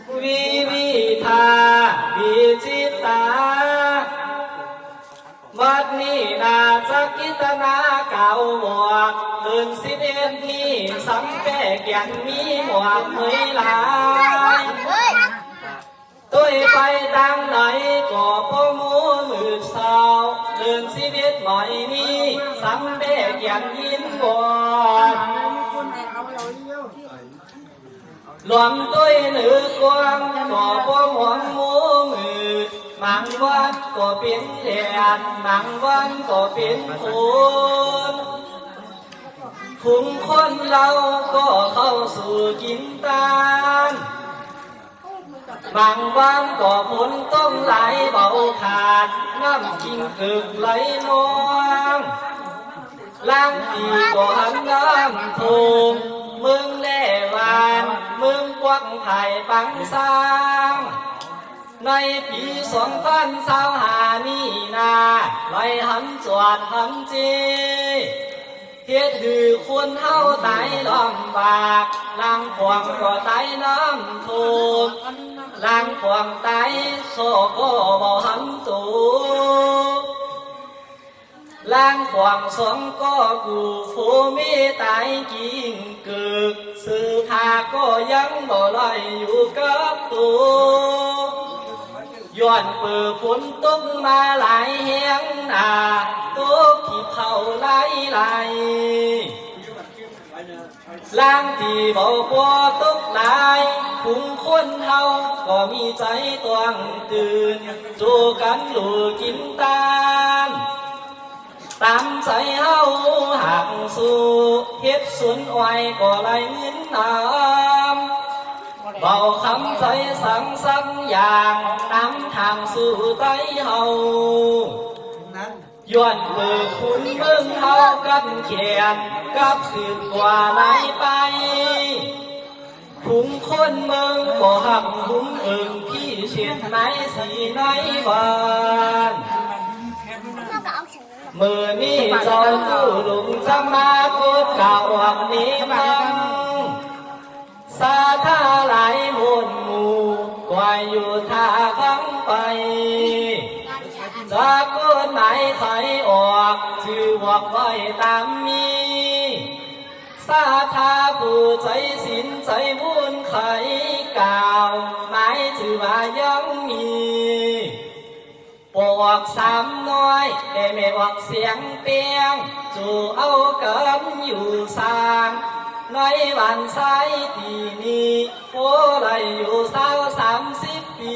วิวิธาวิจิตาวัดนี้นาจักกิตนาเก่าหมวกตื่น11นี้สังแปกยันมีหมวกเมยลายตัวไปดังไหนก็พ่อมูมือสาวตื่น11หน่อยนี้สังแปกยันยินบอนหลวงตัวหนือกวางก็พ่อหวงมูมือมังวันก็เป็นแดดมังวันก็เป็นฝนคุ้มคนเราก็เข้าสู่กินตานบางวันก็ฝนต้องไหลเบาขาดน้ำกินกึกไหลนองล้างตีก็หันน้ำทุ่งมึงแล่วานมึงกวักไผ่ปังสร้างในปี2025นี้นาลอยหันจวดหันจีเฮ็ดหือคนเฮาตายลำบากล้างขวางก็ตายน้ำท่วมล้างขวางตายโซก็บ่หันตูล้างขวางสองก็กูฟูมีตายกิ่งกึกซื้อทาก็ยังบ่ลอยอยู่กับตัวย้อนเปิดฝนตกมาหลายแห่งนาตกที่เขาไหลล้างที่บ่พอตกหลายคุ้มคนเฮาก็มีใจตวงตื่นจูกันลูกกินตามใจเฮาหักสู้เฮ็ดสวนอ้อยก็ไหลเงินน้ำเบาคำใจสั่งสักอย่างนำทางสู่ใจเฮาย้อนเบิกคุณเมืองเฮากันเขียนกับสืบกว่าไหนไปคุ้มคนเมืองบ่หักคุ้มเอิงพี่เชียนไหนสีไหนบ้านเมื่อนี้เจ้าตู้ลุงจะมาพูดกล่าววันนี้พังสาธาหลายมวลหมู่กว่าอยู่ท่าฟังไปจากก้นไหนไขออกชื่อบอกไว้ตามมีสาธาผู้ใจสินใจบุญไขกล่าวหมายถือว่ายังมีปวกสามน้อยแต่ไม่ออกเสียงเปียงจู่เอากันอยู่สร้างในวันสายปีนี้โอ้ไรอยู่30 ปี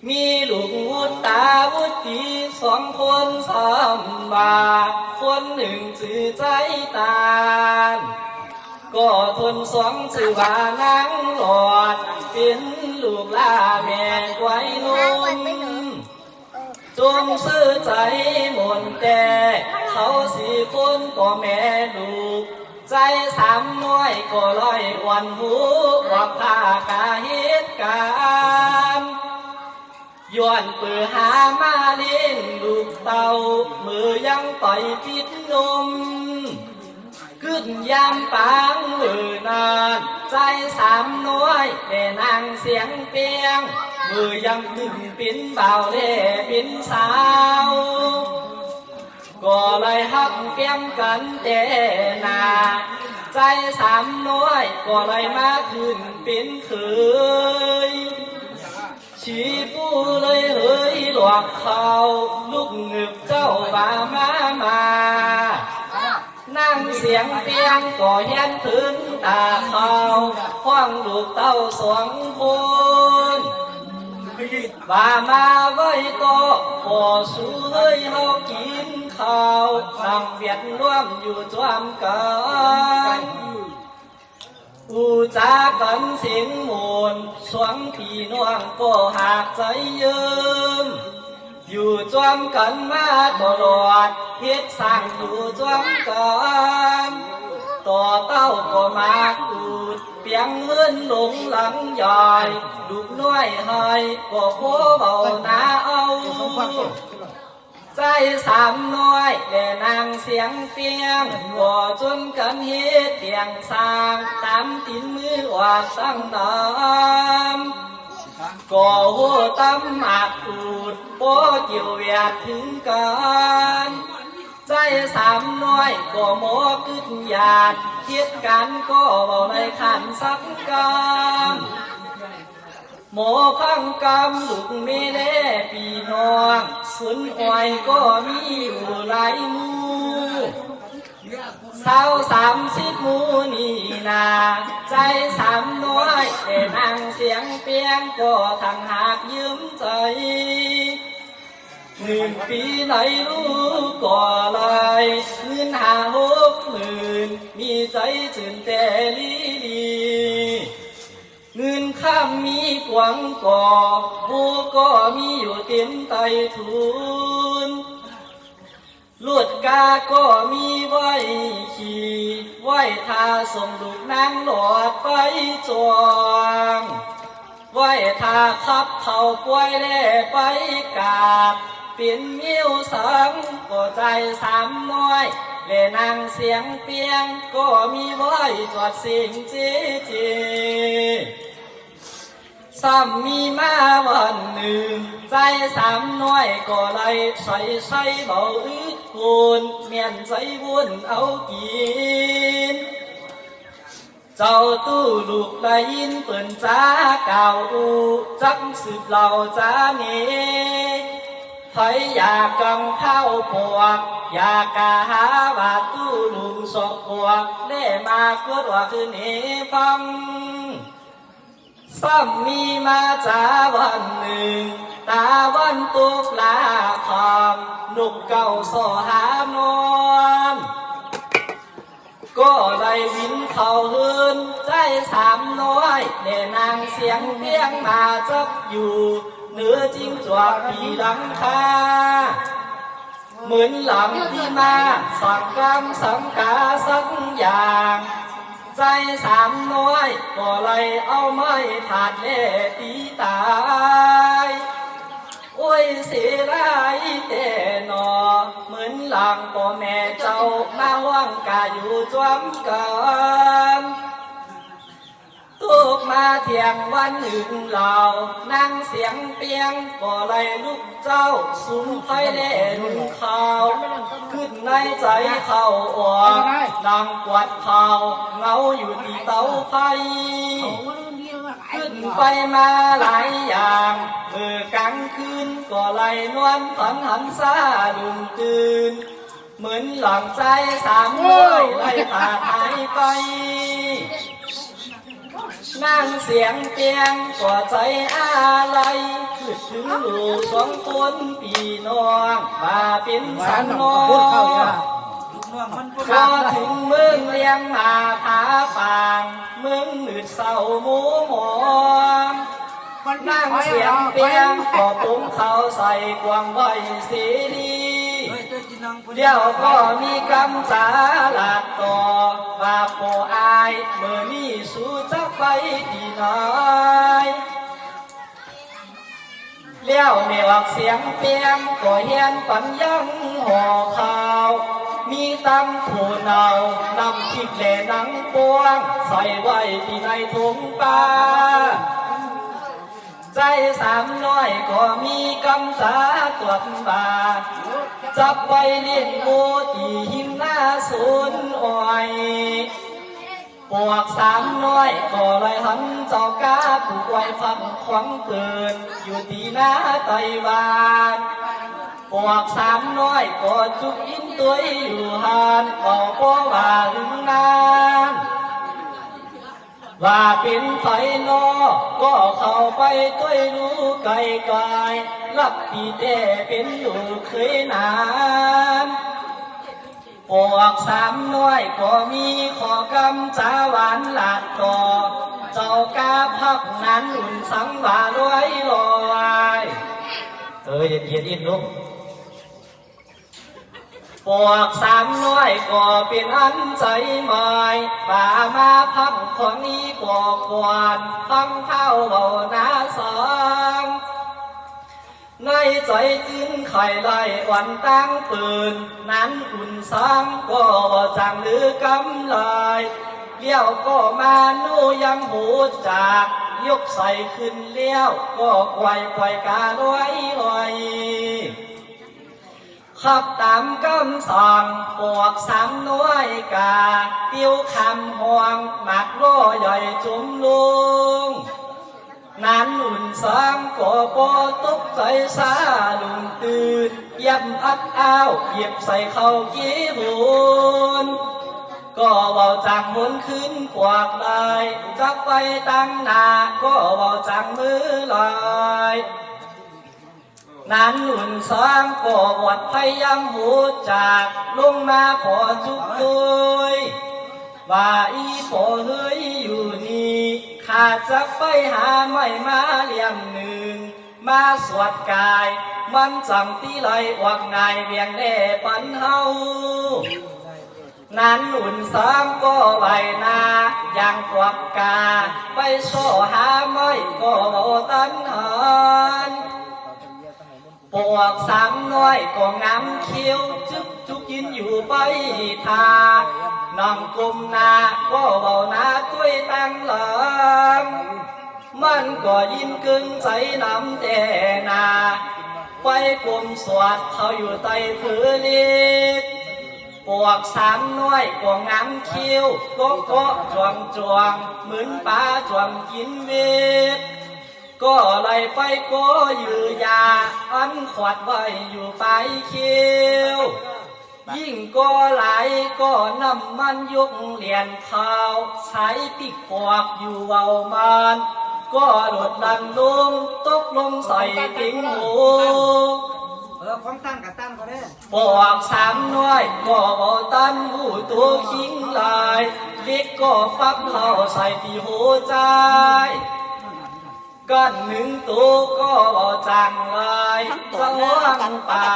มีลูกวุฒตาวุฒิ2 คน3 บาทคนหนึ่งชื่อใจตาลก็ทน2ชื่อว่านางหลอดเป็นลูกลาแม่ไว้นุ่มจงซื้อใจมนแต่เขา4 คนก็แม่ลูกใจ3 น้อยก็ลอยวันหูว่าพากาเหตุการณ์ย้อนเปื่อหามาเลี้ยงลูกเต่ามือยังต่อยพิษนมขึ้นยามปางมือนานใจ3 น้อยแต่นางเสียงเปียงมือยังขึ้นปิ้นเบาเล่ปิ้นสาวก็เลยหักเปียงกันแต่นาใจ3 น้อยก็เลยมาขึ้นปิ้นเคยชีปูเลยเฮ้ยหลวกเขาลูกหนึบเจ้าบ่ามานั่งเสียงเปียงก็เห็นถึงตาเขาห้องลูกเต้า2 คนบ่ามาไว้ก็พอสู้เฮ้ยเฮากินข้าวนั่งเวียนร่วมอยู่จวมกันอูจากันเสียงมนสวงพี่น้องก็หากใจเยิมอยู่จวมกันมาตลอดเฮ็ดสร้างอยู่จวมกันต่อเต้าก็มาอูดเปียงเฮือนหลงหลังใหญ่ลูกน้อยให้ก็โคเบาหนาเอาใจ ใจสามน้อยและนางเสียงเปียงก่อจนกันเฮ็ดเตียงสร้างตามตินมือว่าสั่งตามก่อหัวตำหมากปูดบ่เกี่ยวเวียดถึงกันใจสามน้อยก็หมอขึ้นหยาดคิดกันก็เบาในขันสักกันหมอพังกำลูกมีเล่ปีน้องสุนอ้อยก็มีอยู่หลายมือสาว30มูนี่นาใจสามน้อยแต่นางเสียงเปียงก็ทางหากยืมใจ1 ปีไหนรู้ก็เลยเงิน50,000มีใจจื่นแต่ลีเงินข้ามมีกวางก่อบูก็มีอยู่เต็มไตทุนลวดกาก็มีไว้ขี่ไว้ทาส่งลูกนางหลอดไปจวงไว้ทาขับเขาป่วยแล่ไปกาดเป็นมิ้วสังก็ใจสามน้อยและนางเสียงเปียงก็มีไว้จอดเสียงเจเจซ้ำมีมาวันหนึ่งใจสามน้อยก็เลยใส่เบาอึดคุณเมียนใจวุ่นเอากินเจ้าตู้ลูกได้ยินเปิ่นจ้าเก่าจักสืบเหล่าจ้าเนไผอยากกังข้าวปวกอยากกะหาว่าตู้ลุงสอกกวกเล่มากดว่าคืนนี้ฟังซ้ำมีมาจ้าวันหนึ่งตาวันตกลาคำนกเก่าสอหานอนก็ได้วินเขาหืนใจสามน้อยแด่นางเสียงเพียงมาจับอยู่เหนือจิ้งจวกปีหลังคาเหมือนหลังที่มาสักกรรมสังกาสักอย่างใจสามน้อยก็เลยเอาไม้ถาดเล่ตีตายโอ้ยเสียไรแต่นอเหมือนหลังพ่อแม่เจ้ามาว่างกาอยู่จวมกันตุกมาเที่ยงวันหนึ่งเรานั่งเสียงเปียงก็เลยลุกเจ้าสุมไฟเล่นข่าวขึ้นในใจเขาออกดังกวาดข่าวเงาอยู่ที่เตาไฟขึ้นไปมาหลายอย่างเมื่อกลางคืนก็เลยนวลฝันหันซาลุมตื่นเหมือนหลังใจสามน้อยไล่ผ่าหายไปนั่งเสียงเปียงก็ใจอะไรคือถึงลูกสองคนปีน้องมาเป็นสามน้องพอถึงเมืองเลี้ยงมาผาปางเมืองหนืดเศร้าหมูหมองนั่งเสียงเปียงก็ปุ้งเขาใส่กวางไว้สีดีเดี๋ยวก็มีกำสาลาต่อว่าโปอายเมื่อนี้สู้จักไปที่ไหนเลี้ยวเมียกเสียงเปียงก็เฮียนปัญญังห่อข่าวมีตั้งผู้เนานำทิพแหล่หนังปวงใส่ไว้ที่ในถุงปลาใจสามน้อยก็มีกำสาตรวจบาจับไว้เลี้ยงโมตีหินหน้าสุนอ้อยปวกสามน้อยก็เลยหันเจ้ากาผูกไว้ฟังขวังเกินอยู่ที่หน้าไต้หวันปวกสามน้อยก็จุกอินตัวอยู่หันบอกว่าลึงนานว่าเป็นไฟนอก็เข้าไปต้วยรู้ไกลไกลรับปีแต่เป็นลูกเคยนานปวกสามน้อยก็มีขอกำจาหวานหลาดต่อเจ้ากาพับนั้นอุ่นสังว่าลอยลอยเย็นอินลูกปวกสามน้อยก็เป็นอันใจหมายป่ามาพักของนี้กวานฟังข้าวเบาหน้าสอง ในใจตื้นไข่ไล่วันตั้งปืนนั้นอุ่นซ้ำก็ว่าจังหรือกำลายเลี้ยวก็มานู่ยังหูจากยกใส่ขึ้นเลี้ยวก็ไกวไกวกาลอยลอยขับตามคำสั่งปวกสามน้อยกาติ้วคำห่วงหมักล้อใหญ่จุ่มลุงนั้นอุ่นซ้ำก็ปอตกใจซาลุงตื่นยับอัดอ้าวเหยียบใส่เข้ากี้บุญก็เบาจากหมุนขึ้นกวากลายจักไปตั้งนาก็เบาจากมือลอยนั้นอุ่นซ้ำก็บวดพยายามหูจากลงมาขอจุกด้วยว่าอีพอเฮ้ยอยู่นี่ข้าจะไปหาไม่มาเลี้ยงหนึ่งมาสวดกายมันจังตีไหลวักนายเวียงแด่ปันเฮานั้นอุ่นซ้ำก็ไหวนาอย่างกวักกาไปโซหาไม่ก็เบาตันหันปวกสามน้อยก็น้ำเขียวจุกจุกยินอยู่ไปทาน้องกุมนาก็เบานาตุ้ยตั้งหลังมันก็ยินกึ่งใจน้ำแต่นาไปกลมสวดเขาอยู่ใต้ผืนลิกปวกสามน้อยก็น้ำเขียวก็จวงจวงเหมือนปลาจวงกินเวทก็ไล่ไปก็ยือยาอันขวัดไว้อยู่ไปเขียวยิ่งก็ไหลก็น้ำมันยกเหรียญขาวใช้ปิกปวกอยู่เบามันก็หลุดลันลงตกลงใส่ติ่งหูของตั้งกับตั้งก็ได้ปวกสามน้อยก็เบาตันหูตัวคิงลายเล็กก็ฟักเข้าใส่ที่หัวใจก้อนหนึ่งตัวก็จังลายจะว่างเปล่า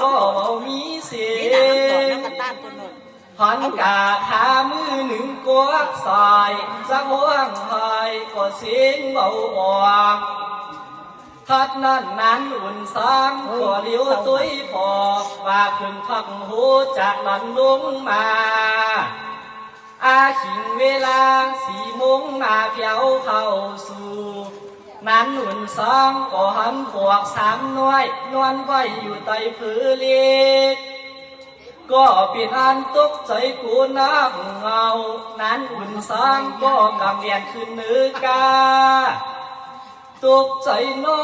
ก็มีเสียงหันกาขามือหนึ่งกวักใส่จะว่างหายก็เสียงเบาออกทัดนั้นอุ่นซ้ำก็เลี้ยวตุ้ยพอว่าขึ้นพักหูจากนั้นลงมาอาขิงเวลา4 โมงมาเพียวเข้าสู่นั้นอุ่นซ้ำก็หันพวกสามน้อยนวลไว้อยู่ใต้ผืนเล็กก็เป็นอันตกใจกูนักเงานั้นอุ่นซ้ำก็กำเรียนขึ้นเนื้อกาตกใจนอ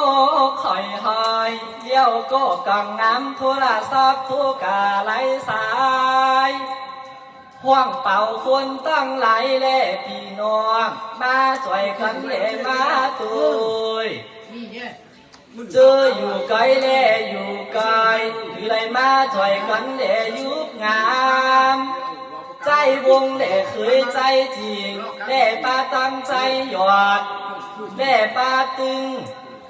ไข่หายเลี้ยวก็กังน้ำโทรศัพท์โทรกาไหลสายห่วงเป่าคนตั้งหลายแล่พี่น้องมาช่วยกันแล่มาตุยเจออยู่ไกลแล่อยู่ไกลหรือไรมาช่วยกันแล่ยุบงามใจวงแล่เคยใจจริงแล่ป้าตั้งใจหยอดแล่ป้าตึง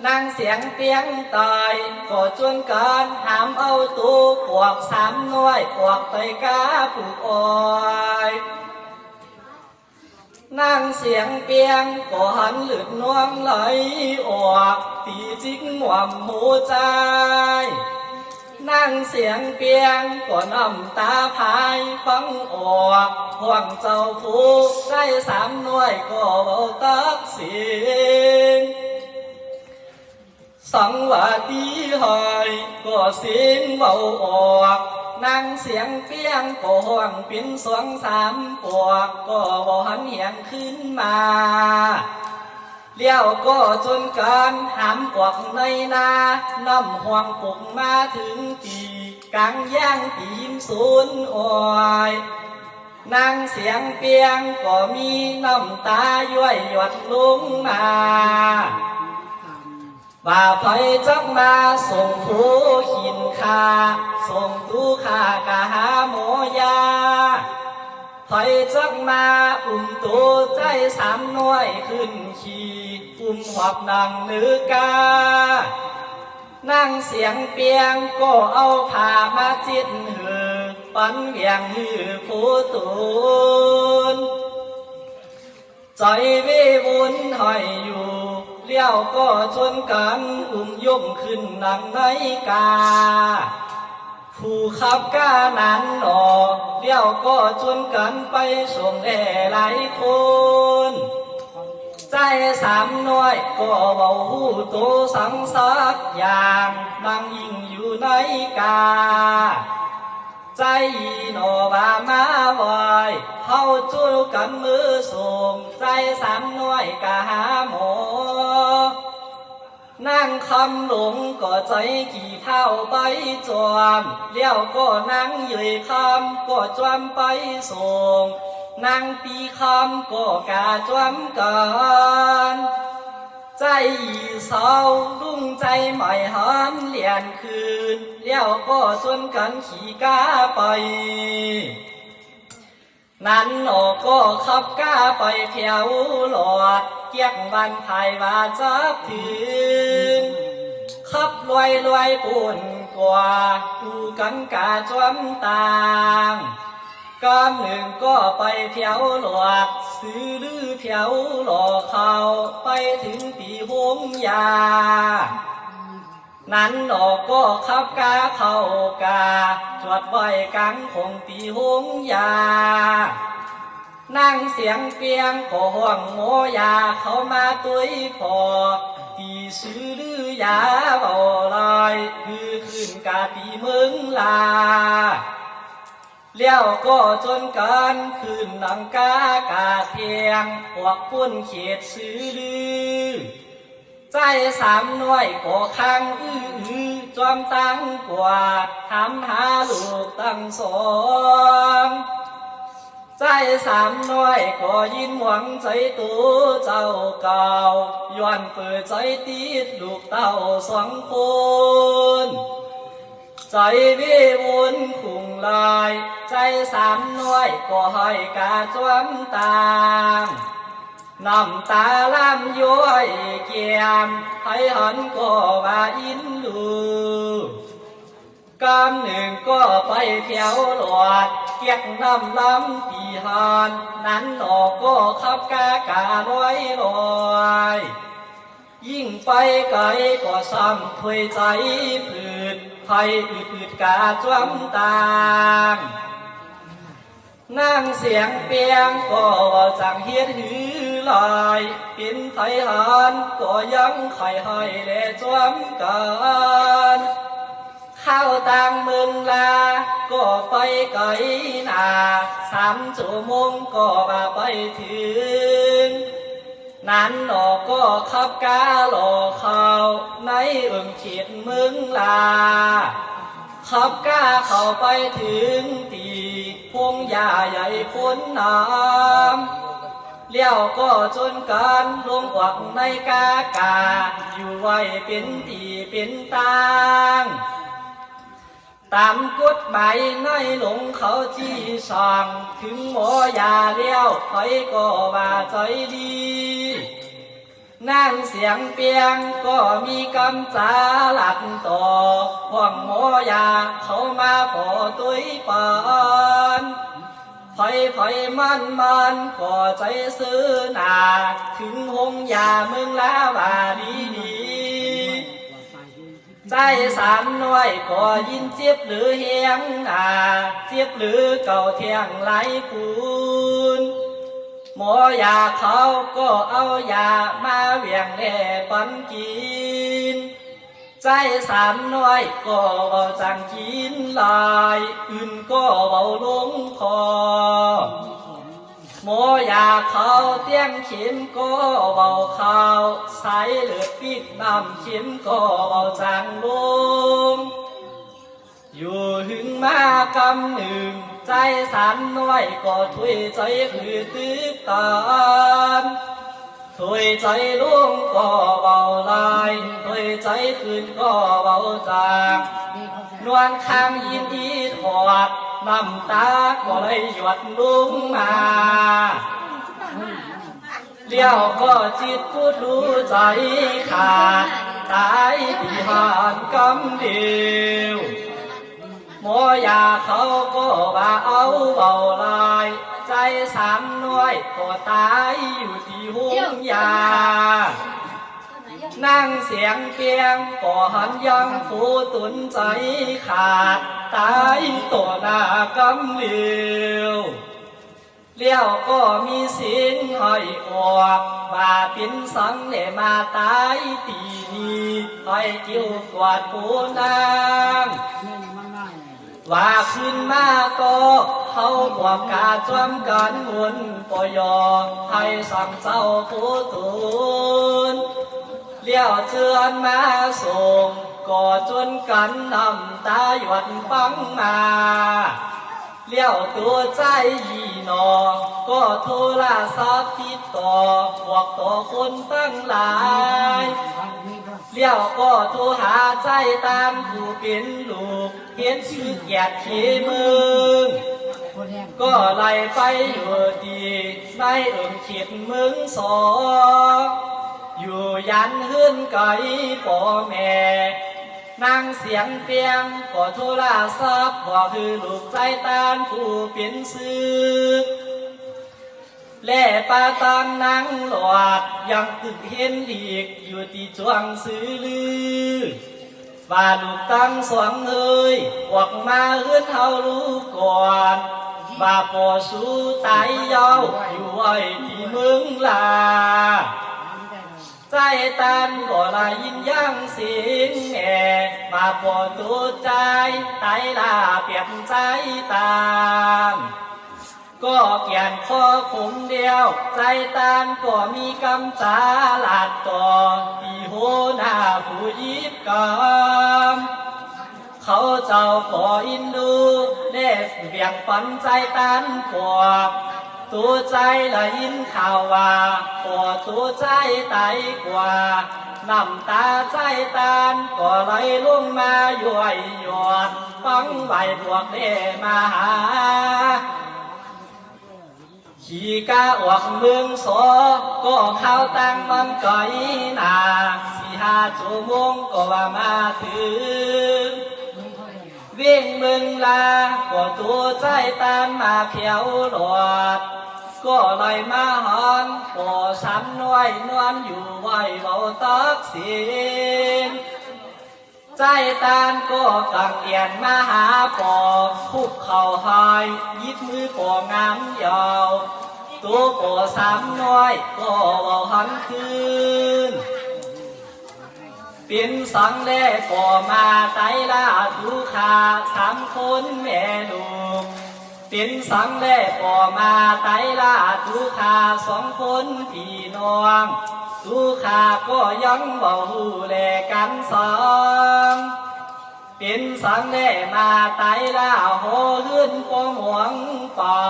นั่งเสียงเปียงตายก็จนการหามเอาตัวพวกสามน้อยพวกไปกาปลูกอ้อยนั่งเสียงเปียงก็หันหลุดน้วงไหลออกตีจิกหว่ำหัวใจนั่งเสียงเปียงก็น้ำตาพายฟังออกห่วงเจ้าผู้ได้สามน้อยก็เบาตักเสียงสังวาดีหอยก็เสียงเบาออกนั่งเสียงเปียงก็ห่วงเป็น2-3 ปวกก็บ่หันเหียงขึ้นมาเลี้ยวก็จนการหามกวักในนาน้ำห่วงปุกมาถึงตีกลางย่างตีมศูนย์อ้อยนั่งเสียงเปียงก็มีน้ำตาย้อยหยดลงมาว่าไผจักมาส่งผู้ขินคาส่งตู้ขากะหาหมอยาไผจักมาตัวใจสามน้อยขึ้นขี่หับนั่งนึกกานั่งเสียงเปียงก็เอาผ้ามาจิตหือปันเวียงหือผู้ตูนใจวิวุ่นหอยอยู่ เลี้ยวก็ชนกันอุ้มย่มขึ้นนังในกาผู้ขับก้านั้นหนอเลี้ยวก็ชวนกันไปส่งแด่หลายคนใจสามน้อยก็เบาหูโตสังสักอย่างดังยิ่งอยู่ในกาใจหนอบามาไว้เฮาจู้กันมือส่งใจสามน้อยกะหาหมอนั่งคำหลงก็ใจกี่เท่าไปจวมเลี้ยวก็นั่งเยื่อยคำก็จวมไปส่งนั่งปีคำก็กาจวมกันใจเศร้ารุ่งใจใหม่หันเลียนคืนเลี้ยวก็ชวนกันขี่ก้าไปนั้นออกก็ขับก้าไปแถวหลอดเกียกบันไทยว่าจับถึงขับรวยปุ่นกว่าดูกันกาจวมต่างกำหนึ่งก็ไปแถวหลอดซื้อลือแถวหล่อเขาไปถึงปีหงยานั้นดอกก็ขับกาเข้ากาจวดไว้กังคงตีหงยานั่งเสียงเปียงก็ห่วงโมยาเข้ามาตุ้ยพอตีซื้อลือยาเบาลอยคือขึ้นกาตีมึงลาเลี้ยวก็จนกันขึ้นนังกากาเทียงพวกพุ่นเขตซื้อลือใจสามน้อยก็ข้างจอมตั้งกว่าทำหาลูกตั้งสองใจสามน้อยก็ยินหวังใจตัวเจ้าเก่าย้อนเปิดใจติดลูกเต้าสองคนใจวิวุนคุงลายใจสามน้อยก็ให้กาจวมตามน้ำตาล้ำย้อยเกียมให้หันก็ว่าอินลูกำหนึ่งก็ไปแถวหลอดเกียกน้ำล้ำปีหานนั้นหนอก็ขับกากาลอยยิ่งไปไกลก็ซ้ำถวยใจผืดให้อืดกาจวมตามนั่งเสียงเปียงก็จังเฮียดหือลอยเป็นไทหันก็ยังไข่ให้แลจวมกันเข้าต่างเมืองลาก็ไปไกลนา3 ชั่วโมงก็มาไปถึงนั้นหนอก็ขับกาหล่อเขาในเขตเมืองลาขับกาเข้าไปถึงตีพงหญ้าใหญ่พ้นน้ำเลี้ยวก็จนกันลงหวังในกากาอยู่ไว้เป็นตีเป็นตางตามกฎหมายในหลงเขาจี้สั่งถึงหมอยาเลี้ยวใครก็ว่าใจดีนั่งเสียงเปียงก็มีกำจาหลัดต่อห่วงหมอยาเขามาขอตุ้ยปานไฟมันก็ใจซื้อหนาถึงหงยาเมืองลาว่าดีใจสามน้อยก็ยินเจ็บหรือเฮียงนาเจ็บหรือเก่าเทียงไหลปูนหมอยาเขาก็เอายามาเวียงแด่ปันกินใจสามน้อยก็เบาจังกินลายอื่นก็เบาลงคอหมอยาเขาเตี้ยงเข็มก็เบาเขาสายเลือดปิดน้ำเข็มก็เบาจางลงอยู่หึงมากำหนึ่งใจสามน้อยก็ถวยใจคือตื้อตานถวยใจลุงก็เบาลายถวยใจคืนก็เบาจางนวลข้างยินดีถอดน้ำตาก็เลยหยดลุงมาเลี้ยวก็จิตพูดรู้ใจขาดตายที่หานกำเดียวหมอยาเขาก็ว่าเอาเบาลายใจสามน้อยก็ตายอยู่ที่หงยา นั่งเสียงเปียงก่อหันยังผูตุนใจขาดตายตัวหน้ากำเหลียวเลี้ยวก็มีสินห้อยออกบาปินสังเนมาตายตีนี้ห้อยกิ้วกวาดปูนางว่าขึ้นมาก็เขาบอกกาจอมกันหมุนปยอให้สั่งเจ้าผู้ตุนเลี้ยวเชิญมาส่งก่อจนกันนำตาหยดฟังมาเลี้ยวตัวใจยีนอก็โทรศัพท์ติดต่อบอกต่อคนตั้งหลายเลี้ยวก็โทรหาใจตามผู้เป็นลูกเห็นชื่อแก่ขีมึงก็ไล่ไปอยู่ดีในขิดมึงสองอยู่ยันหื้นไก่พ่อแม่นั่งเสียงเปียงก็โทรศัพท์บอกคือลูกใจตานผู้เป็นซื้อแล่ปาตามนั่งหลอดยังตึกเห็นอีกอยู่ที่จวงซื้อลือว่าลูกตั้งสวงเอ้ยออกมาเฮือนเฮารู้ก่อนว่าพอสู้ตายเย้าอยู่ไว้ที่เมืองลาใจตันก็ลายินยังสิงแง่มาพอตัวใจไตลาเปลี่ยนใจตามก็เกียนข้อขุมเดียวใจตันก็มีกำจาลาดต่อที่โหน้าผู้ยิบกำเขาเจ้าขออินดูได้เบี่ยงปันใจตันกว่าตัวใจละยินข่าวว่าพอตัวใจไตกว่าน้ำตาใจตานก็ไหลลงมาย่อยหยดฟังไหวพวกเดมาหาขี่กาออกเมืองสอก็เข้าตั้งมันก่อยนา4-5 ชั่วโมงก็ว่ามาถึงวิ่งเมืองลาก็ตัวใจตานมาเขียวหลอดก็ลอยมาหอนก็ช้ำน้อยนวลอยู่ไว้เบาตักสินใจตานก็กังเอียนมาหาปอคุกเข่าหายยิดมือปองามยาวตัวปอช้ำน้อยก็เบาหันคืนเป็นสังเล่ปอมาไตลาทุขา3 คนแม่ลูกเป็นสังเล่ปอมาไตลาทุขา2 คนพี่น้องทุขาก็ยังเบาหูแลกันสองเป็นสังเล่มาไตลาโหหื้นปอหวงเป่า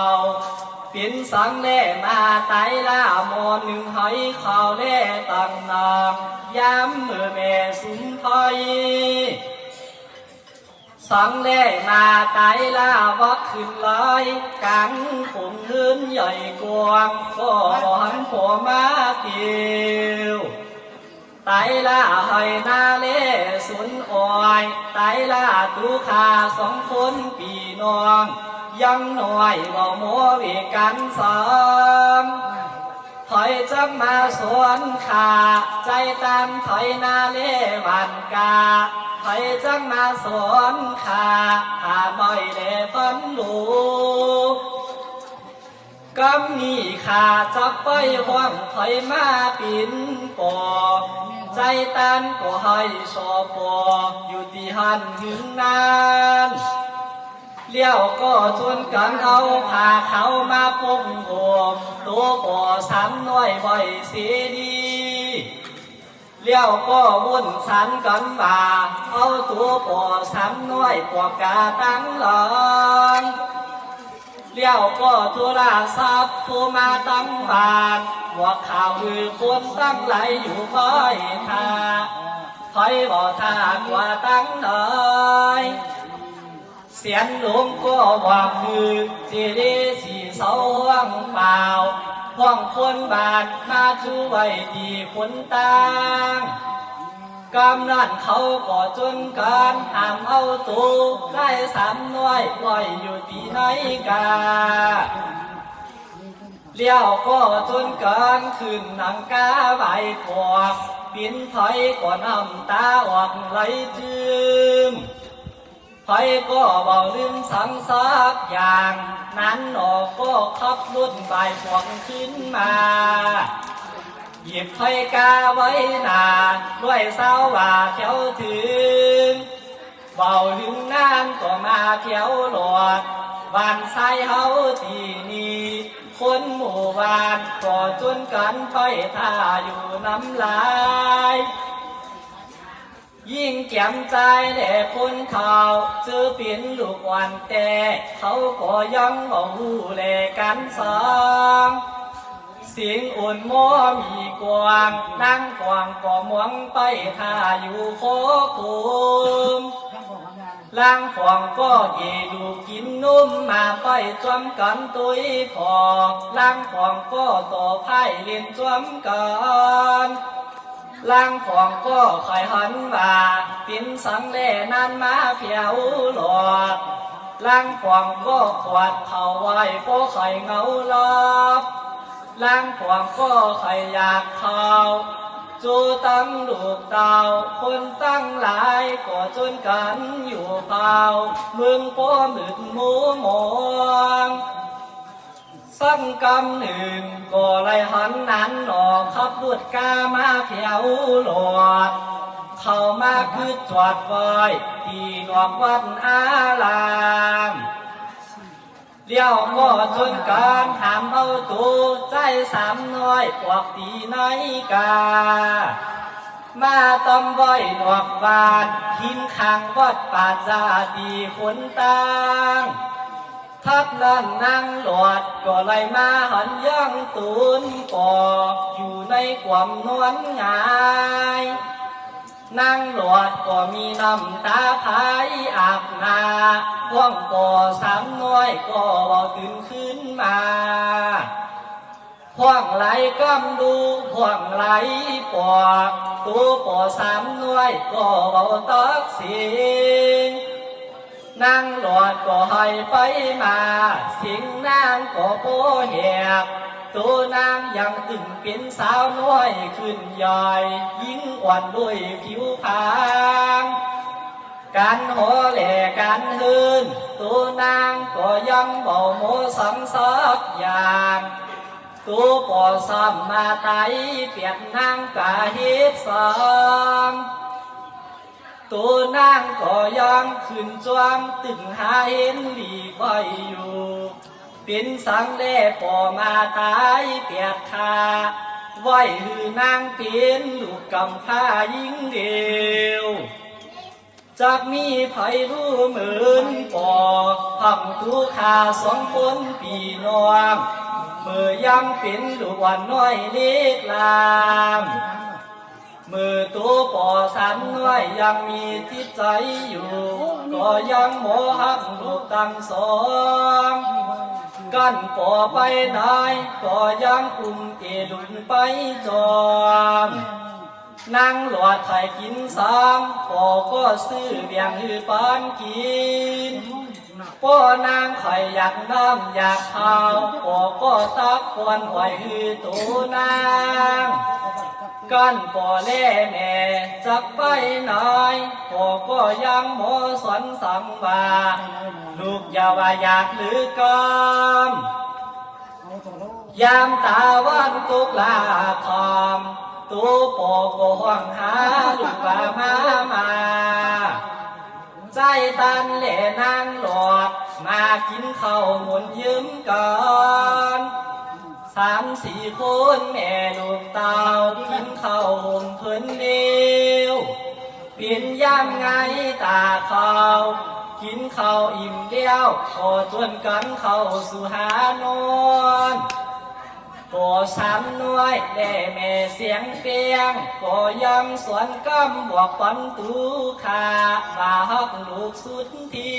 เป็นสังเล่มาไตลาหมอหนึ่งหอยข่าวเล่ตั้งนางย้ำมือแม่สุนทอยสังเล่มาไตลาวักขึ้นลอยกังคงหื้นใหญ่กวางก็หันผัวมาเกี่ยวไตลาหอยนาเล่สุนอ่อยไตลาตุขา2 คนพี่น้องยังหน่อยบ่โมวิกันสองถอยจักมาสวนขาใจตามถอยนาเล่วันกาถอยจักมาสวนขาหาบ่อยเล่ฟันลูกำมีขาจับไปห้องถอยมาปินปอใจตันก็ให้ชอปออยู่ที่หันหึงนานเลี้ยวก็ชวนกันเอาพาเขามาปงโอมตัวปอ3 น้อยบ่อยเสียดีเลี้ยวก็วุ่นสันกันมาเอาตัวปอ3 น้อยปวกกาตั้งหลังเลี้ยวก็โทรศัพท์โทรมาตั้งบานว่าข่าวคือคนตั้งไหลอยู่บ่อยท่าถอยบ่ท่ากว่าตั้งน้อยเสียงหลวงก็ว่าคือจีดีสีเสาห้องเปล่าห้องคนบาดมาชูไว้ที่คนต่างกำนันเขาก็จนการห้ามเอาตัวได้3 น้อยปล่อยอยู่ที่ไหนกา เลี้ยวก็จนเกินขึ้นหนังกาใบปวกปินไผก็น้ำตาออกไหลจืมไผก็เบาลืมสังสักอย่างนั้นออกก็ขับรถใบปวกขึ้นมาหยิบไผกาไว้หนาด้วยเศร้าว่าเที่ยวถึงเบาลืมนานก็มาเที่ยวหลอดบ้านไซเฮาที่นี่คนหมู่บ้านก็จนกันไปท่าอยู่น้ำลายยิ่งแจ่มใจแด่คนเขาเจอเป็นลูกวันแต่เขาก็ยังบ่หูแลกันสองเสียงอ่อนมัวมีกวางนั่งกวางก็มองไปท่าอยู่โคกุมล่างขวางก็เยดูกินนุ่มมาไปจวมกันตุยพอล่างขวางก็ต่อไพ่เล่นจวมกันล่างขวางก็คอยหันว่าปินสังแล่นานมาเพียวหลอดล่างขวางก็ขวดเผาไว้เพราะไข่เงาลับล่างขวางก็ไข่อยากเขาจูตั้งลูกเต่าคนตั้งหลายก็จนกันอยู่เผาเมืองป้อมึกหมูหมองสังกำหนึ่งก็ไล่หันนั้นออกขับรถกามาเพียวหลอดเข้ามาคือจอดไว้ที่นอกวัดอารามเลี้ยวก็จนการถามเอาตัวใจสามน้อยพวกตีน้อยกามาตำไว้หนวกบานหินข้างวัดป่าจาตีคนต่างทับนั่นนั่งหลอดก็ไล่มาหันย่างตูนปอกอยู่ในความนวลง่ายนั่งหลอดก็มีน้ำตาพายอาบนาพ่วงก่อสามน้อยก็ตื่นขึ้นมาพ่วงไหลกำดูพ่วงไหลปอกตัวปอสามน้อยก็ตักเสียงนั่งหลอดก็ให้ไปมาสิงนางก็โปแหกตัวนางยังตึงเป็นสาวน้อยขึ้นใหญ่ยิ่งอ่อนด้วยผิวพรางการหอแหล่การหืนตัวนางก็ยังเบาโมสังสักอย่างตัวปอซ้ำมาไตเปลี่ยนนางกะเฮ็ดสังตัวนางก็ยังขึ้นจวงตึงหาเห็นหลีกไว้อยู่เป็นสังแล่ปอมาตายเปียกคาไว้หือนางเป็นลูกกำพร้ายิ่งเดียวจากมีไผรู้เหมือนปอพังทุกขาสองคนปีน้องเมื่อยังเป็นลูกวันน้อยเล็กลามมือตัวปอสามน้อยยังมีจิตใจอยู่ก็ยังโมหักลูกตั้งสองกันปอไปไหนก็ยังอุ้มเอลุนไปจอมนั่งหลอดไข่กินสามปอก็ซื้อเบียงหือปานกินป้อนางไข่อยากน้ำอยากข้าวปอก็ตักควนไหวหือตัวนางกันปอแล่แม่จักไปไหนปอก็ยังโมสอนสังว่าลูกอย่าว่าอยากหรือกำยามตาวันตุกลาคำตัวปอก็ห่วงหาลูกว่ามาใจตันแหล่นางหลอดมากินข้าวหมุนยืมกันสามสี่คนแม่ลูกเต่ากินข้าวห่มเพิ่นเดียวเปลี่ยนย่ามไงตาข้าวกินข้าวอิ่มเดียวพอจวนกันเข้าสู่หานอนปอสามน้อยแด่แม่เสียงเปียงก็ยังสวนกำบอกปันตูขามาฮักลูกสุดที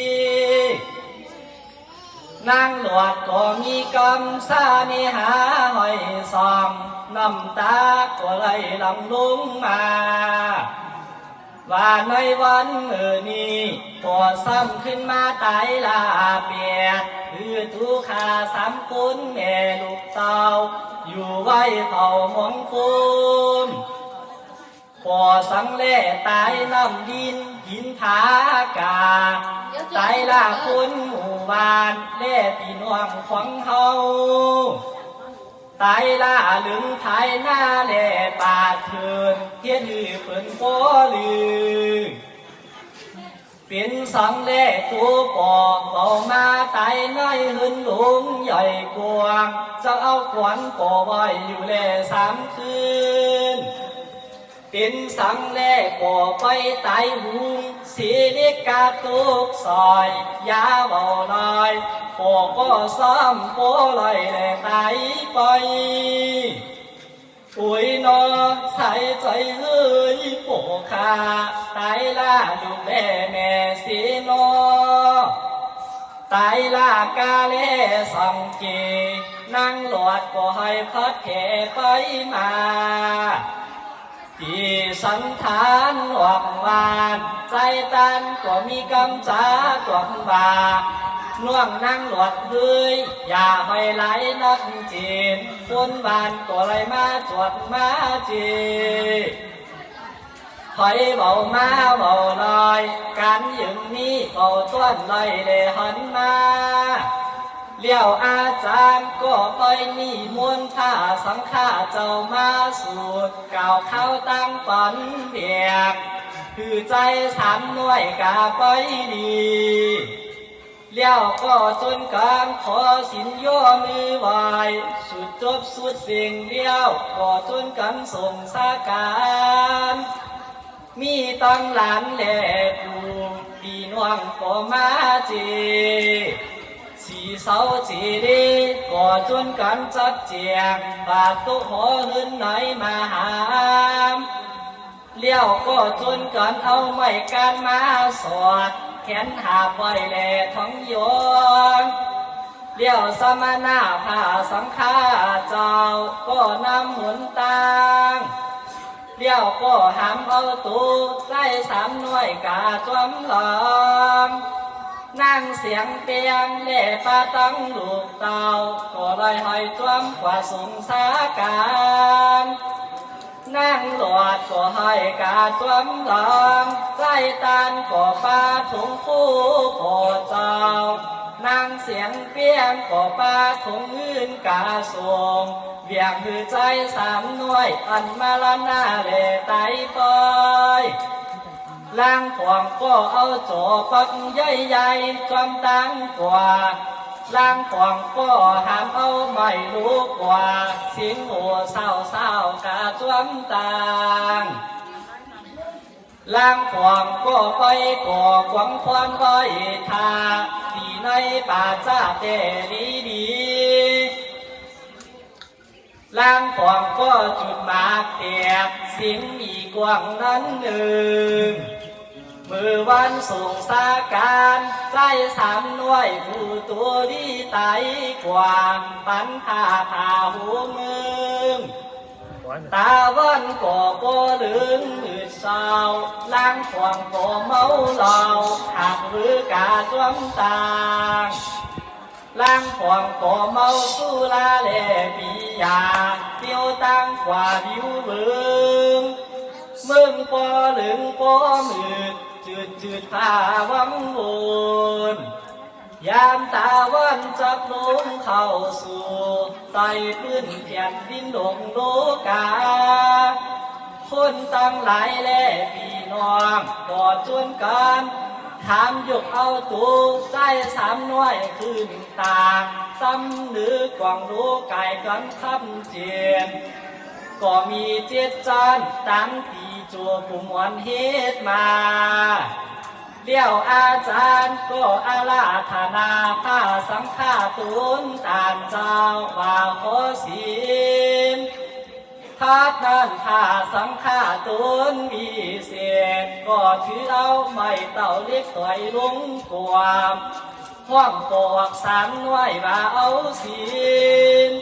นางหลวดก็มีกำสานิหาหอยซองน้ำตาก็ไหลหลังลงมา ว่าในวันนี้พอซ้ำขึ้นมาตายลาเปียคือทุกขาสามคนแม่ลูกเต้าอยู่ไว้เผ่ามงคลพอสังเล่ตายน้ำดินหินผากาตายลาคนหมู่บ้านเล่พี่น้องของเฮาตายล่าลึงไทยหน้าแหล่ป่าเถินเทียนหือเปิ่นโปลือเป็นสังเล่ตัวปอกเบามาตายน้อยหืนหลงใหญ่กวางจะเอาขวัญปอไว้อยู่แล่สามคืนเป็นสังเล่ปอไปตายหุงสีลิกาตุกซอยยาเบาลอยปอก็ซ้ำปอลอยแหล่ตายไปป่วยนอใส่ใจเฮ้ยปอขาตายล่าดูแม่แม่สีนอตายล่ากาเล่สังเกนั่งหลอดก็ให้พัดแผ่ไปมาที่สันฐานหวังวานใจตันก็มีกำจาตวงบาน่วงนั่งหลวดเฮ้ยอย่าให้ไหลนักจีนคนบ้านก็ไหลมาจวดมาจีคอยเบามาเบาลอยการยึงนี้เบาต้นลอยเลยหันมาเลี้ยวอาจารย์ก็ปล่อยนี่มวนท่าสังฆาเจ้ามาสูดเก่าเข้าตั้งปันเบียกคือใจสามหน่วยกาไปดีเลี้ยวก็จนการขอสินย่อมือไหวสุดจบสุดสิ่งเลี้ยวก็จนกันส่งสาการมีตั้งหลานแหลกดูปีน้องก็มาจีสีเสาจีดีก็จนกันจัดเจียงบาดตุหอหืนไหนมาหามเลี้ยวก็จนกันเอาไม้การมาสอดแขนหาไว้แลท้องโยนเลี้ยวสมณะผ้าสังฆาเจ้าก็นำหนตางเลี้ยวก็หามเอาตูไล่สามหน่วยกาจวมหลองนั่งเสียงเปียงเล่ปาตั้งลูกเต่าก็ลอยหอยจวมกว่าสงสาการนั่งหลอดก็ให้กาจวมหลองใจตานก็ปาถุงคู่พอเจ้านั่งเสียงเปียงก็ปาถุงอื่นกาสวงเวียงหือใจสามหน่วยอันมาลานาเล่ไตปอยล่างขวางก็เอาโจปักใหญ่ๆจอมตังกว่าล่างขวางก็หามเอาไม่รู้กว่าเสียงหัวเศร้ากาจวมตังล่างขวางก็ไปก่อขวางควันไว้ทาที่ในป่าจ้าเตดีล่างขวางก็จุดหมากแตกเสียงมีกวางนั้นหนึ่งมือวันส่งสาการใจสามหน่วยผู้ตัวดีไตกว่างปันผ่าผ่าหูมึงตาวันก็บ่ลืมมือเศร้าล้างขวางก็เมาเหล้าหากหรือกาจวมตางล้างขวางก็เมาสุราเล่ปียาเที่ยวตั้งกว่าวิวเบิงมึงปอหลึงปอมืดจืดผ้าวังวนยามตาวันจับลงเข้าสู่ไต่พื้นแผ่นดินดงโลกาคนตั้งหลายแล่พี่น้องกอดจนกันถามยกเอาตัวใจสามหน่วยขึ้นต่างซ้ำหรือกว่างโลกายกันคำเจียนก็มีเจตจานตั้งปีจัวผู้มวลเฮ็ดมาเลี้ยวอาจารย์ก็อาลาธนาผ้าสังฆาตุนตามเจ้าว่าขอศีลทัดนั้นผ้าสังฆาตุนมีเสียงก็ถือเอาไม่เต่าเล็กถอยลงความห้องปอกสามหน่วยว่าเอาศีล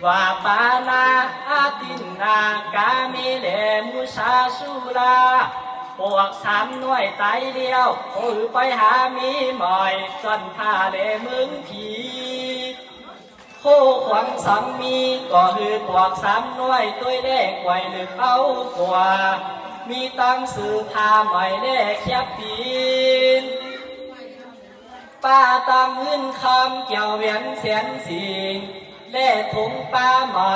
ว่าปานาอาตินนากามิเลมุชาสุลา พวกสามหน่วยไตเดียวโอ้ไปหามีหมอยจนท่าเลมึงผีโคขวังสังมีก็คือพวกสามหน่วยตัวแรกไว้หรือเอากว่ามีตั้งสื่อทาใหม่แรกแคบปีนป้าตามเงินคำเกี่ยวเวียนเสียนสิงแล่ถุงป้าใหม่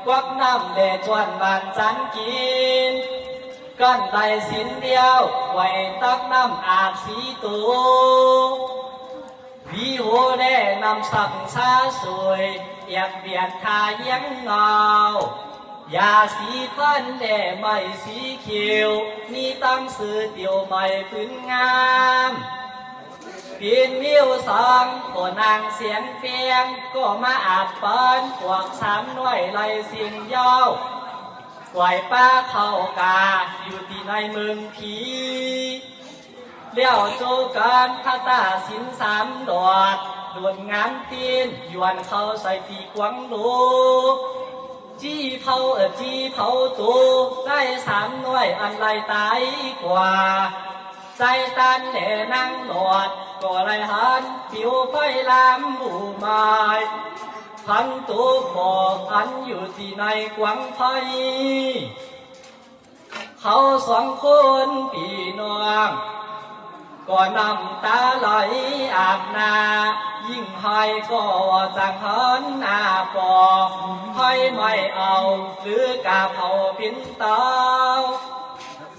ควักน้ำแล่จวนบานจันกินกันไดสินเดียวไว้ตักน้ำอาบสีตูวิโหแน่นำสั่งชาสวยเอียกเบียดทาเยี่ยงเงายาสีพันแด่ไม่สีเขียวมีตั้งสื่อเตียวใหม่พื้นงามปีนมิวสังก็นางเสียงเฟียงก็มาอาบปานพวกสามหน่วยไล่สิ่งยาวไหวป้าเข้ากาอยู่ที่ในเมืองผีเลี้ยวโจกันพระตาสินสามดอดดวนงานตีนยวนเข้าใส่ปีกวังดูจี้เผาจี้เผาตูได้สามหน่วยอันไรตายกว่าใจตันแหล่นั่งหลอดก็ไรหันผิวไฟลามบูไม้พันตัวบอกอันอยู่ที่ในกวังไฟเขาสองคนพี่น้องก็นำตาไหลอาบนายิ่งให้ก็จังหันหน้าปอกให้ไม่เอาหรือกาเผาปิ่นเตา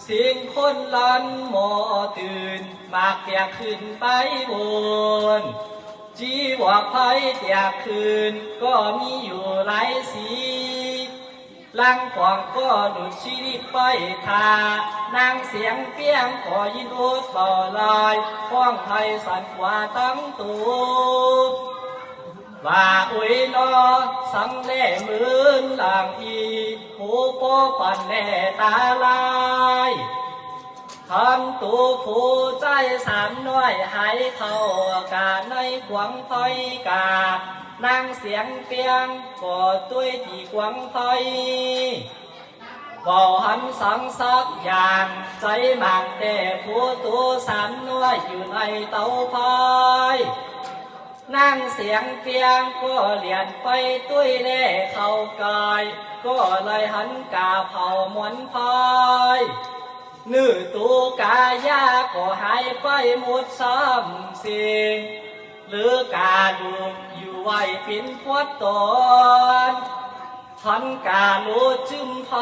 สิ่งคนลันหมอตื่นมากเตียขึ้นไปบนจีวกไผ่เตียคืนก็มีอยู่หลายสีลังขวางก็ดุดชีวิตไปทานางเสียงเปี้ยงก็ยินโอดเบาลายฟ้องไทยสั่นกว่าตั้งตัวว่าอุ้ยนอสังเล่มืนหลังอีหูโปปั่นแน่ตาลายทำตัวผู้ใจสามน้อยหายเข้ากาในขวางไฟกานางเสียงเปียงก็ตัวที่ขวางไฟบอกหันสังสักอย่างใจหมากแต่ผู้ตัวสามน้อยอยู่ในเตาไฟนั่งเสียงเปียงก็เลียนไปตุ้ยเล่เข้ากายก็เลยหันกาเผาหมวนพายนื้อตูกายาก็หายไปหมดซ้ำสิ่งหรือกาดูอยู่ไว้เป็นพวดตอนทันกาลูจึมไฟ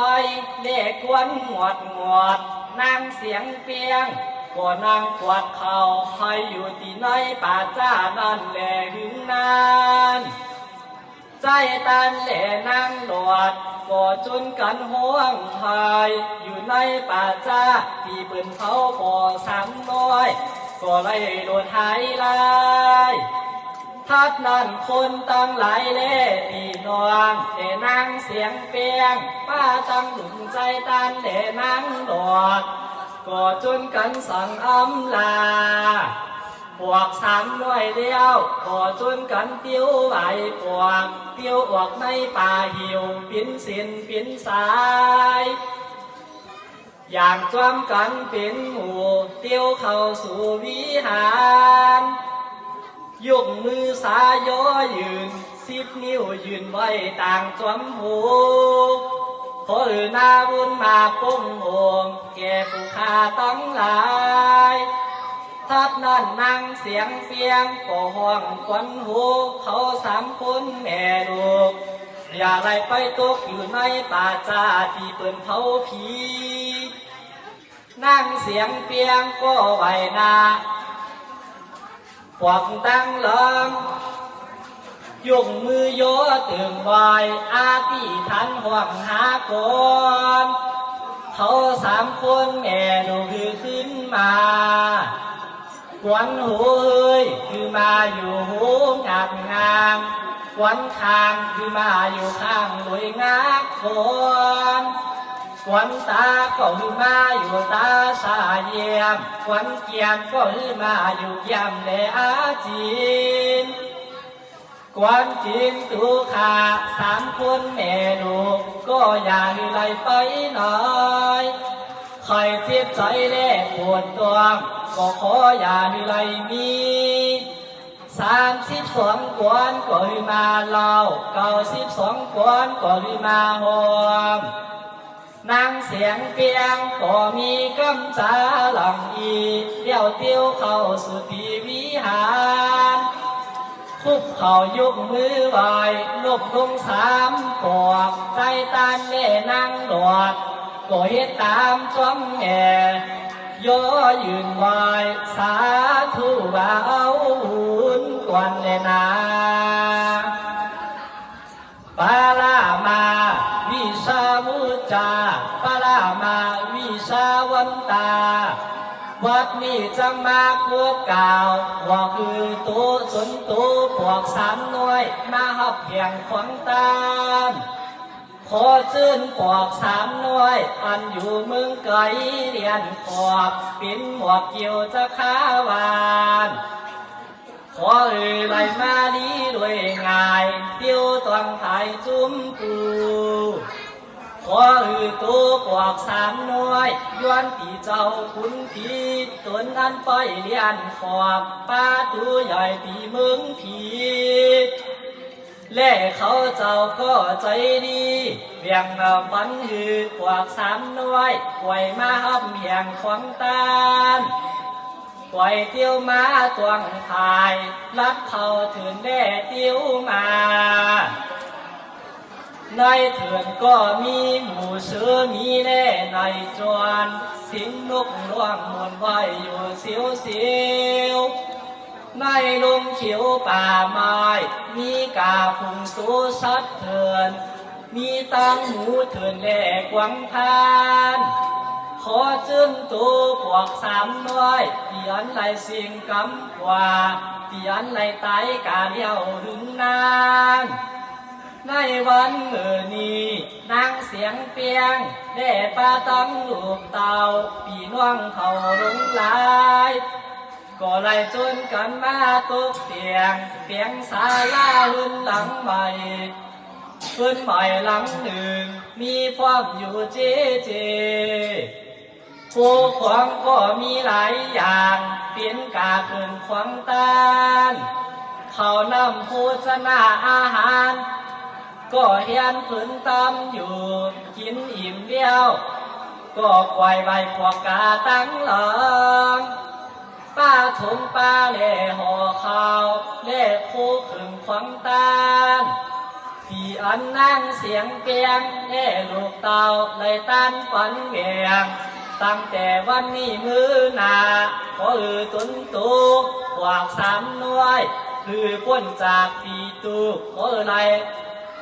เล่กวนหวดหวดนั่งเสียงเปียงก็นั่งกวาดเข่าให้อยู่ที่ในป่าจ้านั่นแหละหึงนานใจตันแหล่นั่งหลอดก็จนกันห่วงหายอยู่ในป่าจ้าที่ปืนเขาพอสามน้อยก็ไล่โดนหายลายทัดนั่นคนตั้งหลายเล่พี่น้องแต่นั่งเสียงเปียงป้าตั้งหลุมใจตันแต่นั่งหลอดก็จนกันสั่งอำลาพวกสามหน่วยเดียวก็จนกันเตี้ยวไหวพวกเตี้ยวออกในป่าหิวปิ้นสินปิ้นสายอย่างจวมกันเป็นหมู่เตี้ยวเข้าสู่วิหารยกมือสายอยืน10 นิ้วยืนไว้ต่างจวมหูขอหน้าบุญมาป้งโอมแก่ผู้ขาตั้งหลายทัดนั่นนั่งเสียงเฟียงก็ห้องควันหูเขาสามคนแม่ลูกอย่าไรไปตกอยู่ในป่าจ้าที่เปิ่นเผาผีนั่งเสียงเปียงก็ไหวนาขวักตั้งลำยกมือโยตึงไหวอาตีทันห่วงหาก่อนเขาสามคนแม่ลูกคือขึ้นมาควันหูเฮ้ยคือมาอยู่หูงักงามควันคางคือมาอยู่ข้างรวยงักคนควันตาก็คือมาอยู่ตาสาเยี่ยมควันเกียนก็คือมาอยู่เยี่ยมเลอาจีนควันจีนตูขาสามคนแม่ลูกก็อย่าให้ไหลไปหน่อย ใครเจ็บใจแลกปวดดวงก็ขออย่ามีไรมี32 กวนก็ลืมาเล่า92 กวนก็ลืมาหอมนางเสียงเปียงก็มีกำจาหลังอีเดี่ยวเตี้ยวเข้าสุติวิหารคุบเข่ายกมือไหวลบลง3 ปอกใจตานแม่นางดอดก็เฮ็ดตามจ้องแง่ย่อยืนไหวสาธุบ่าเอาบุญกวนแลนาปาลามาวิชามุจาปาลามาวิชาวันตาวัดนี้จะมากวดกล่าวว่าคือตัวสนตัวพวก3 หน่วยมาหับเพียงขวางตามขอชื่นพวก3 หน่วยอันอยู่เมืองไกลเรียนขอบปิ่นหมวกเกี่ยวจะขาวานขอไหลมาดีด้วยง่ายเที่ยวตอนถ่ายจุ้มปูขอตัวพวก3 หน่วยย้อนที่เจ้าคุณผีตนนั้นไปเรียนขอบป้าตัวใหญ่ที่เมืองผีและเขาเจ้าก็ใจดีเวียงปันพวก3 หน่วยปล่อยมาห้ำเพียงขวางตานปล่อยเที่ยวมาตวงทายลัดเขาถึงได้เที่ยวมาในเถื่อนก็มีหมูเสือมีแน่ในจวนสิงนกล่วงมนไว้อยู่เสียวเสียวในลงเขียวป่าไม้มีกาพุงสูสัดเถื่อนมีตังหมูเถื่อนแหลกวังทานขอจึ้นตัวพวก3 หน่วยเตียนไหลเสียงกำกว่าเตียนไหลไตกาเดียวถึงนานในวันนี้นางเสียงเปียงได้ปาตั้งลูกเต่าปีน้องเขาลงหลายก็ไล่จนกันมาตกเตียงศาลาหุ่นหลังใหม่พื้นใหม่หลังหนึ่งมีความอยู่เจผู้ขวางก็มีหลายอย่างเปลี่ยนกาขึ้นขวางตานเขานำโภชนาอาหารก็เฮียนผืนตามอยู่กินอิ่มเดียวก็ปล่อยใบพวกกาตั้งหลังป้าถุงป้าเล่ห่อข้าวเล่คู่ขึ้นขวางตานพี่อันนั่งเสียงเปียงเล่ลูกเต่าเลยตันฝันแงงตั้งแต่วันนี้มือหนาขอตุนตุกพวก3 หน่วยคือพ้นจากปีตุกขอไร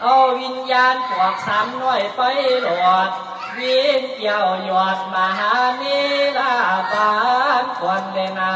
เอาวิญญาณพวก3 หน่วยไปหลอดวิญเกี่ยวหยอดมหานิลาปานควรเลยนะ